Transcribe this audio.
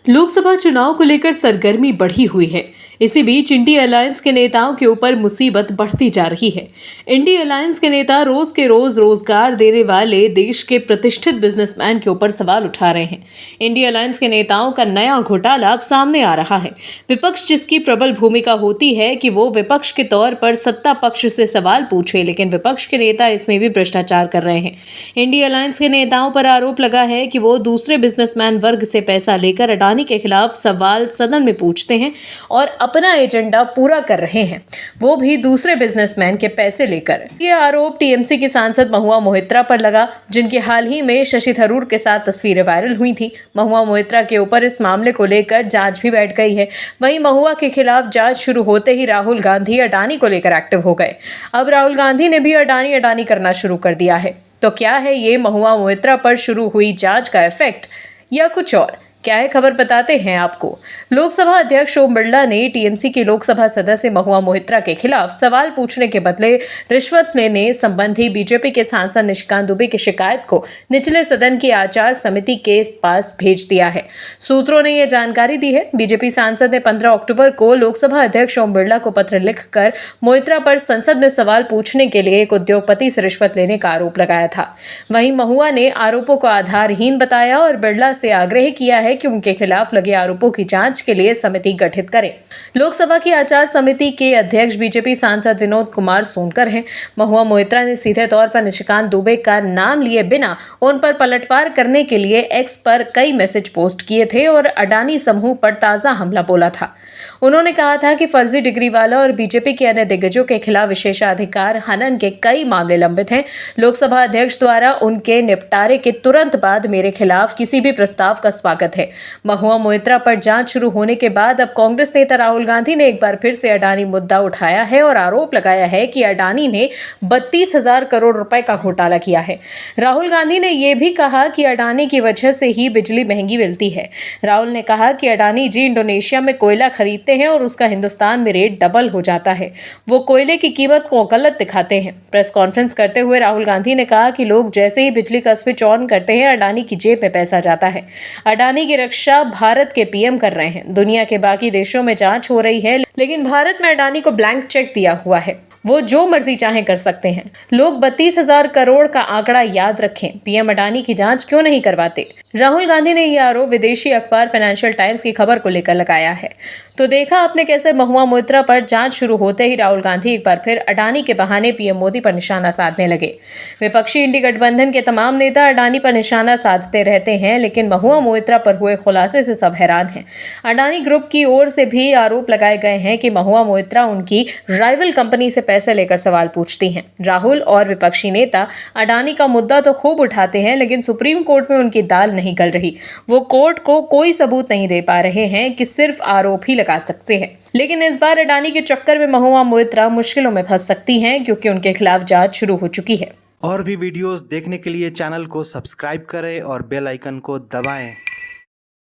लोकसभा चुनाव को लेकर सरगर्मी बढ़ी हुई है। इसी बीच इंडी अलायंस के नेताओं के ऊपर मुसीबत बढ़ती जा रही है। इंडी अलायंस के नेता रोज के रोज रोजगार देने वाले देश के प्रतिष्ठित बिजनेसमैन के ऊपर सवाल उठा रहे हैं। इंडी अलायंस के नेताओं का नया घोटाला अब सामने आ रहा है। विपक्ष जिसकी प्रबल भूमिका होती है कि वो विपक्ष के तौर पर सत्ता पक्ष से सवाल पूछे, लेकिन विपक्ष के नेता इसमें भी भ्रष्टाचार कर रहे हैं। इंडी अलायंस के नेताओं पर आरोप लगा है कि वो दूसरे बिजनेसमैन वर्ग से पैसा लेकर अडानी के खिलाफ सवाल सदन में पूछते हैं और अपना एजेंडा पूरा कर रहे हैं, वो भी दूसरे बिजनेसमैन के पैसे लेकर। ये आरोप टीएमसी की सांसद महुआ मोहित्रा पर लगा, जिनकी हाल ही में शशि थरूर के साथ तस्वीरें वायरल हुई थी। महुआ मोहित्रा के ऊपर इस मामले को लेकर जांच भी बैठ गई है। वहीं महुआ के खिलाफ जांच शुरू होते ही राहुल गांधी अडानी को लेकर एक्टिव हो गए। अब राहुल गांधी ने भी अडानी करना शुरू कर दिया है। तो क्या है ये महुआ मोहित्रा पर शुरू हुई जांच का इफेक्ट या कुछ और? क्या है खबर बताते हैं आपको। लोकसभा अध्यक्ष ओम बिरला ने टीएमसी के लोकसभा सदस्य महुआ मोहित्रा के खिलाफ सवाल पूछने के बदले रिश्वत लेने संबंधी बीजेपी के सांसद निशिकांत दुबे की शिकायत को निचले सदन की आचार समिति के पास भेज दिया है। सूत्रों ने यह जानकारी दी है। बीजेपी सांसद ने 15 अक्टूबर को लोकसभा अध्यक्ष ओम बिरला को पत्र लिखकर मोहित्रा पर संसद में सवाल पूछने के लिए एक उद्योगपति से रिश्वत लेने का आरोप लगाया था। वहीं महुआ ने आरोपों को आधारहीन बताया और बिरला से आग्रह किया है कि उनके खिलाफ लगे आरोपों की जांच के लिए समिति गठित करें। लोकसभा की आचार समिति के अध्यक्ष बीजेपी सांसद विनोद कुमार सोनकर हैं। महुआ मोहित्रा ने सीधे तौर पर निशिकांत दुबे का नाम लिए बिना उन पर पलटवार करने के लिए एक्स पर कई मैसेज पोस्ट किए थे और अडानी समूह पर ताजा हमला बोला था। उन्होंने कहा था कि फर्जी डिग्री वाला और बीजेपी के अन्य दिग्गजों के खिलाफ विशेषाधिकार हनन के कई मामले लंबित हैं। लोकसभा अध्यक्ष द्वारा उनके निपटारे के तुरंत बाद मेरे खिलाफ किसी भी प्रस्ताव का स्वागत है। महुआ मोहित्रा पर जांच शुरू होने के बाद अब कांग्रेस नेता राहुल गांधी ने एक बार फिर से अडानी मुद्दा उठाया है और आरोप लगाया है कि अडानी ने 32,000 करोड़ रुपए का घोटाला किया है। राहुल गांधी ने यह भी कहा कि अडानी की वजह से ही बिजली महंगी मिलती है। राहुल ने कहा कि अडानी जी इंडोनेशिया में कोयला खरीदते हैं और उसका हिंदुस्तान में रेट डबल हो जाता है। वो कोयले की कीमत को गलत दिखाते हैं। प्रेस कॉन्फ्रेंस करते हुए राहुल गांधी ने कहा कि लोग जैसे ही बिजली का स्विच ऑन करते हैं, अडानी की जेब में पैसा जाता है। अडानी की रक्षा भारत के पीएम कर रहे हैं। दुनिया के बाकी देशों में जांच हो रही है, लेकिन भारत में अडानी को ब्लैंक चेक दिया हुआ है। वो जो मर्जी चाहे कर सकते हैं। लोग 32,000 करोड़ का आंकड़ा याद रखें। पीएम अडानी की जांच क्यों नहीं करवाते? राहुल गांधी ने यह आरोप विदेशी अखबार फाइनेंशियल टाइम्स की खबर को लेकर लगाया है। तो देखा आपने कैसे महुआ मोहित्रा पर जांच शुरू होते ही राहुल गांधी एक बार फिर अडानी के बहाने पीएम मोदी पर निशाना साधने लगे। विपक्षी इंडी गठबंधन के तमाम नेता अडानी पर निशाना साधते रहते हैं, लेकिन महुआ मोहित्रा पर हुए खुलासे से सब हैरान हैं। अडानी ग्रुप की ओर से भी आरोप लगाए गए हैं कि महुआ मोहित्रा उनकी राइवल कंपनी से पैसे लेकर सवाल पूछती हैं। राहुल और विपक्षी नेता अडानी का मुद्दा तो खूब उठाते हैं, लेकिन सुप्रीम कोर्ट में उनकी दाल नहीं गल रही। वो कोर्ट को कोई सबूत नहीं दे पा रहे हैं कि सिर्फ आरोप ही लगा सकते हैं। लेकिन इस बार अडानी के चक्कर में महुआ मोहित्रा मुश्किलों में फंस सकती हैं, क्योंकि उनके खिलाफ जांच शुरू हो चुकी है। और भी वीडियोस देखने के लिए चैनल को सब्सक्राइब करें और बेल आइकन को दबाएं।